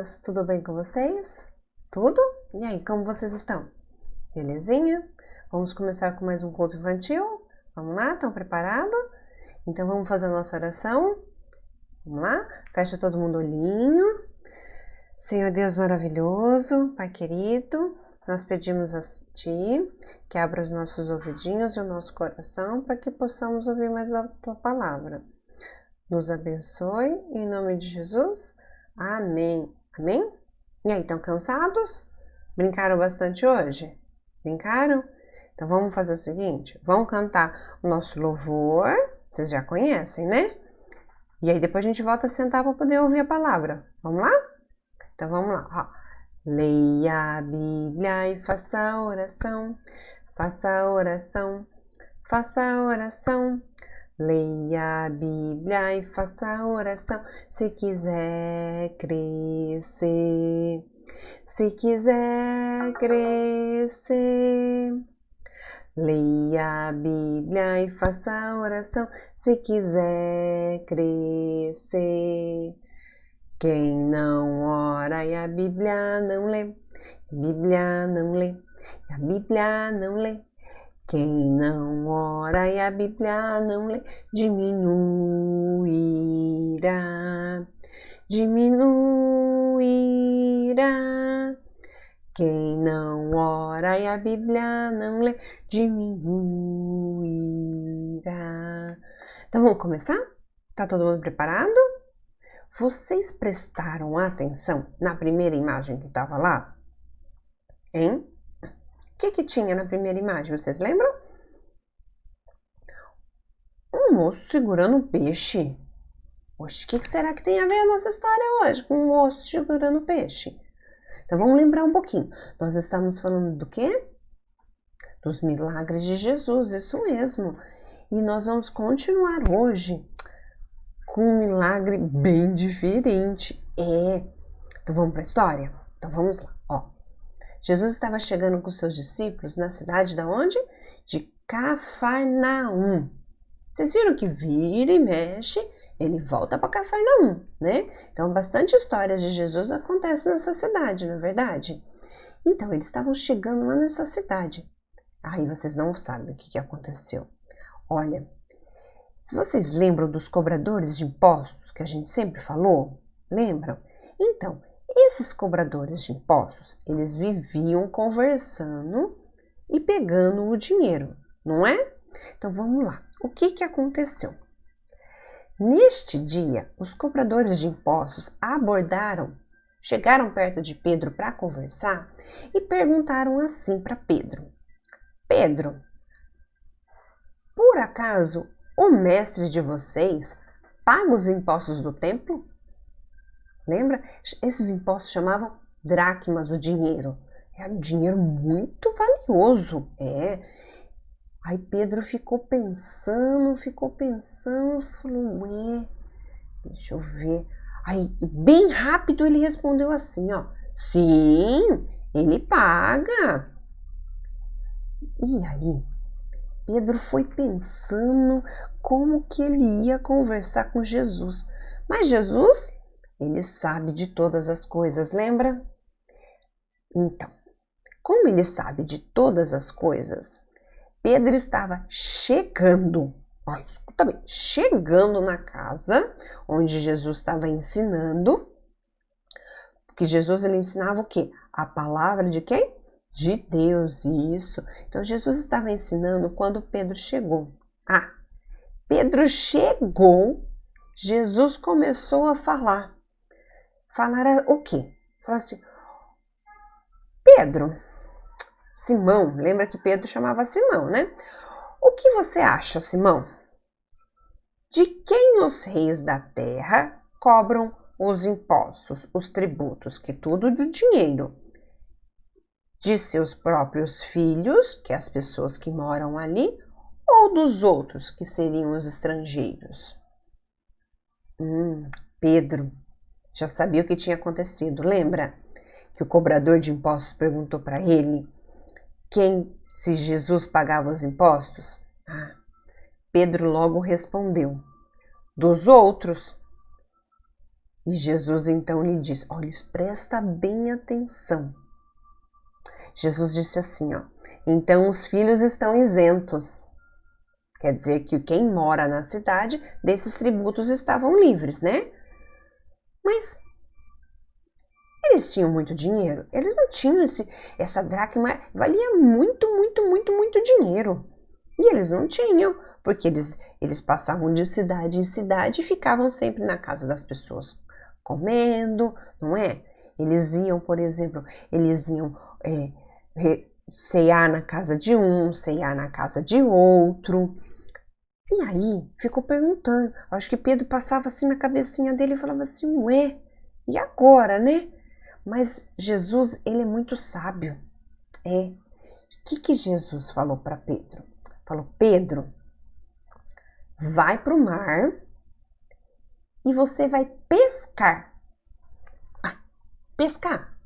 crianças, tudo bem com vocês? Tudo? E aí, como vocês estão? Belezinha? Vamos começar com mais um culto infantil? Vamos lá? Estão preparados? Então vamos fazer a nossa oração? Vamos lá? Fecha todo mundo o olhinho. Senhor Deus maravilhoso, Pai querido, nós pedimos a Ti que abra os nossos ouvidinhos e o nosso coração para que possamos ouvir mais a Tua palavra. Nos abençoe, em nome de Jesus. Amém. Amém? E aí, estão cansados? Brincaram bastante hoje? Brincaram? Então vamos fazer o seguinte, vamos cantar o nosso louvor, vocês já conhecem, né? E aí depois a gente volta a sentar para poder ouvir a palavra. Vamos lá? Então vamos lá, ó. Leia a Bíblia e faça a oração, faça a oração, faça a oração. Leia a Bíblia e faça a oração, se quiser crescer, se quiser crescer. Leia a Bíblia e faça a oração, se quiser crescer. Quem não ora e a Bíblia não lê, Bíblia não lê, a Bíblia não lê. Quem não ora e a Bíblia não lê, diminuirá, diminuirá. Quem não ora e a Bíblia não lê, diminuirá. Então vamos começar? Tá todo mundo preparado? Vocês prestaram atenção na primeira imagem que estava lá? Hein? O que tinha na primeira imagem, vocês lembram? Um moço segurando um peixe. Oxe, o que será que tem a ver a nossa história hoje com um moço segurando peixe? Então vamos lembrar um pouquinho. Nós estamos falando do quê? Dos milagres de Jesus, isso mesmo. E nós vamos continuar hoje com um milagre bem diferente. Então vamos para a história? Então vamos lá, ó. Jesus estava chegando com seus discípulos na cidade de onde? De Cafarnaum. Vocês viram que vira e mexe, ele volta para Cafarnaum, né? Então, bastante histórias de Jesus acontecem nessa cidade, não é verdade? Então, eles estavam chegando lá nessa cidade. Aí vocês não sabem o que aconteceu. Olha, se vocês lembram dos cobradores de impostos que a gente sempre falou, lembram? Então, esses cobradores de impostos, eles viviam conversando e pegando o dinheiro, não é? Então vamos lá, o que aconteceu? Neste dia, os cobradores de impostos chegaram perto de Pedro para conversar e perguntaram assim para Pedro: Pedro, por acaso o mestre de vocês paga os impostos do templo? Lembra? Esses impostos chamavam dracmas, o dinheiro. Era um dinheiro muito valioso. Aí Pedro ficou pensando, falou, deixa eu ver. Aí, bem rápido, ele respondeu assim, ó. Sim, ele paga. E aí, Pedro foi pensando como que ele ia conversar com Jesus. Mas Jesus, ele sabe de todas as coisas, lembra? Então, como ele sabe de todas as coisas, Pedro estava chegando, escuta bem, chegando na casa onde Jesus estava ensinando, porque Jesus ele ensinava o quê? A palavra de quem? De Deus, isso. Então Jesus estava ensinando quando Pedro chegou. Pedro chegou, Jesus começou a falar. Falar o quê? Falou assim, Pedro, Simão, lembra que Pedro chamava Simão, né? O que você acha, Simão? De quem os reis da terra cobram os impostos, os tributos, que tudo do dinheiro? De seus próprios filhos, que é as pessoas que moram ali, ou dos outros, que seriam os estrangeiros? Pedro já sabia o que tinha acontecido, lembra? Que o cobrador de impostos perguntou para ele se Jesus pagava os impostos. Pedro logo respondeu, dos outros. E Jesus então lhe disse, olha, presta bem atenção. Jesus disse assim, ó, então os filhos estão isentos. Quer dizer que quem mora na cidade, desses tributos estavam livres, né? Mas eles tinham muito dinheiro? Eles não tinham essa dracma, valia muito, muito, muito, muito dinheiro. E eles não tinham, porque eles passavam de cidade em cidade e ficavam sempre na casa das pessoas, comendo, não é? Eles iam, por exemplo, ceiar na casa de um, ceiar na casa de outro. E aí, ficou perguntando. Acho que Pedro passava assim na cabecinha dele e falava assim, ué, e agora, né? Mas Jesus, ele é muito sábio. O que Jesus falou para Pedro? Falou, Pedro, vai para o mar e você vai pescar. Pescar.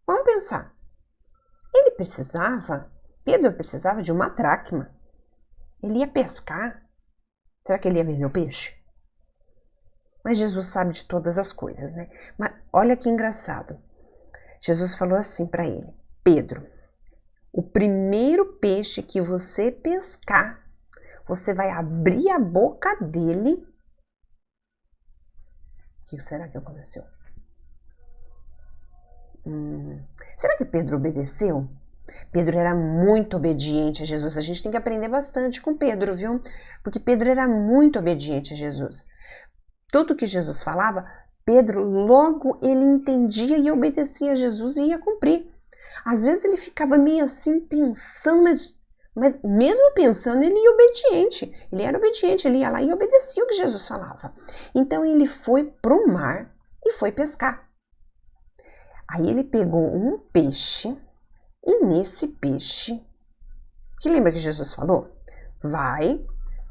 Vamos pensar. Pedro precisava de uma dracma. Ele ia pescar. Será que ele ia vender o peixe? Mas Jesus sabe de todas as coisas, né? Mas olha que engraçado. Jesus falou assim para ele, Pedro, o primeiro peixe que você pescar, você vai abrir a boca dele. O que será que aconteceu? Será que Pedro obedeceu? Pedro era muito obediente a Jesus. A gente tem que aprender bastante com Pedro, viu? Porque Pedro era muito obediente a Jesus. Tudo que Jesus falava, Pedro logo ele entendia e obedecia a Jesus e ia cumprir. Às vezes ele ficava meio assim pensando, mas mesmo pensando ele ia obediente. Ele era obediente, ele ia lá e obedecia o que Jesus falava. Então ele foi pro mar e foi pescar. Aí ele pegou um peixe e nesse peixe, que lembra que Jesus falou? Vai,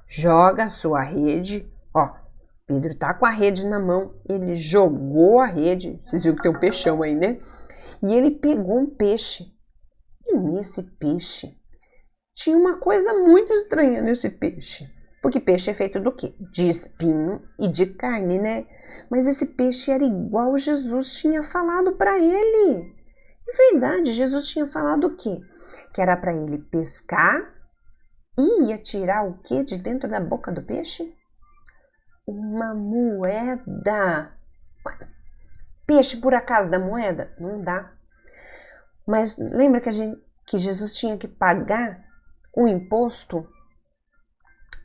joga a sua rede, ó. Pedro tá com a rede na mão, ele jogou a rede, vocês viram que tem um peixão aí, né? E ele pegou um peixe. E nesse peixe tinha uma coisa muito estranha nesse peixe. Porque peixe é feito do quê? De espinho e de carne, né? Mas esse peixe era igual Jesus tinha falado para ele. É verdade, Jesus tinha falado o quê? Que era para ele pescar e ia tirar o quê de dentro da boca do peixe? Uma moeda. Peixe por acaso dá moeda? Não dá. Mas lembra que Jesus tinha que pagar o imposto?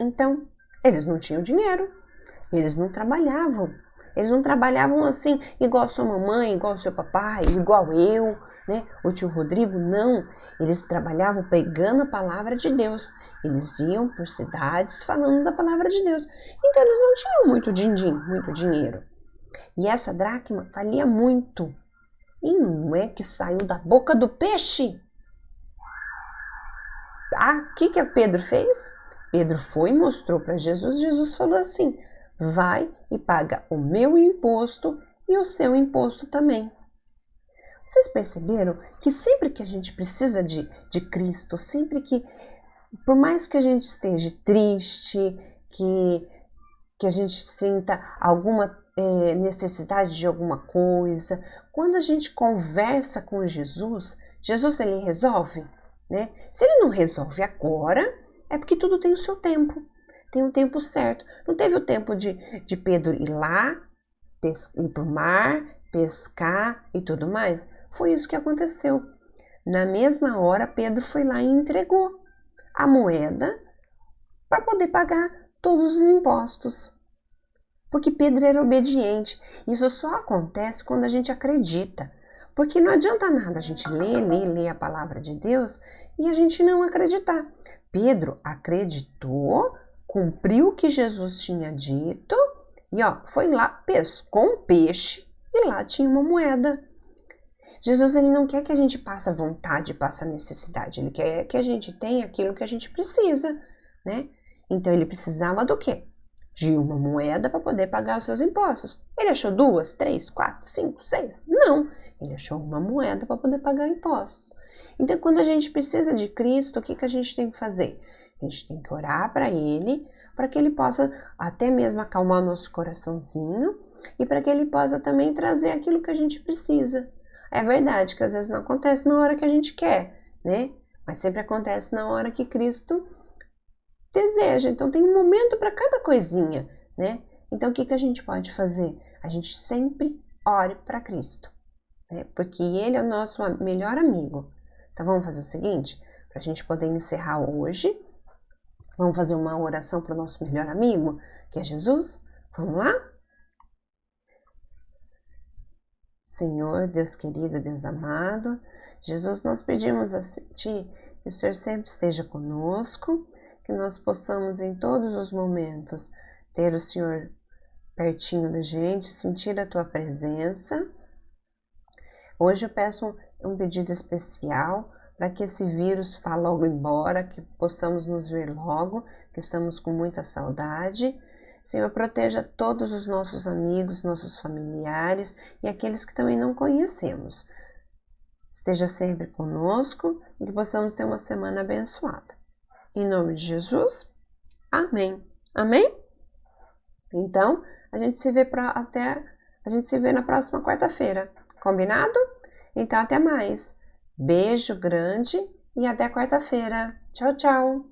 Então, eles não tinham dinheiro. Eles não trabalhavam. Eles não trabalhavam assim, igual a sua mamãe, igual o seu papai, igual eu, né? O tio Rodrigo, não. Eles trabalhavam pegando a palavra de Deus. Eles iam por cidades falando da palavra de Deus. Então eles não tinham muito din-din, muito dinheiro. E essa dracma valia muito. E não é que saiu da boca do peixe? O que Pedro fez? Pedro foi e mostrou para Jesus. Jesus falou assim, vai e paga o meu imposto e o seu imposto também. Vocês perceberam que sempre que a gente precisa de Cristo, sempre que, por mais que a gente esteja triste, que a gente sinta alguma necessidade de alguma coisa, quando a gente conversa com Jesus, Jesus ele resolve, né? Se ele não resolve agora, é porque tudo tem o seu tempo, tem um tempo certo. Não teve o tempo de Pedro ir lá, ir para o mar, pescar e tudo mais? Foi isso que aconteceu. Na mesma hora, Pedro foi lá e entregou a moeda para poder pagar todos os impostos. Porque Pedro era obediente. Isso só acontece quando a gente acredita. Porque não adianta nada a gente ler a palavra de Deus e a gente não acreditar. Pedro acreditou, cumpriu o que Jesus tinha dito e foi lá, pescou um peixe e lá tinha uma moeda. Jesus ele não quer que a gente passe vontade, passe necessidade. Ele quer que a gente tenha aquilo que a gente precisa, né? Então ele precisava do quê? De uma moeda para poder pagar os seus impostos. Ele achou 2, 3, 4, 5, 6? Não, ele achou uma moeda para poder pagar impostos. Então, quando a gente precisa de Cristo, o que a gente tem que fazer? A gente tem que orar para Ele, para que Ele possa até mesmo acalmar o nosso coraçãozinho e para que Ele possa também trazer aquilo que a gente precisa. É verdade que às vezes não acontece na hora que a gente quer, né? Mas sempre acontece na hora que Cristo deseja. Então tem um momento para cada coisinha, né? Então o que a gente pode fazer? A gente sempre ore para Cristo, né? Porque Ele é o nosso melhor amigo. Então vamos fazer o seguinte, para a gente poder encerrar hoje, vamos fazer uma oração para o nosso melhor amigo, que é Jesus? Vamos lá? Senhor, Deus querido, Deus amado, Jesus, nós pedimos a Ti que o Senhor sempre esteja conosco, que nós possamos em todos os momentos ter o Senhor pertinho da gente, sentir a Tua presença. Hoje eu peço um pedido especial para que esse vírus vá logo embora, que possamos nos ver logo, que estamos com muita saudade. Senhor, proteja todos os nossos amigos, nossos familiares e aqueles que também não conhecemos. Esteja sempre conosco e que possamos ter uma semana abençoada. Em nome de Jesus, amém. Amém? Então, a gente se vê na próxima quarta-feira. Combinado? Então, até mais. Beijo grande e até quarta-feira. Tchau, tchau.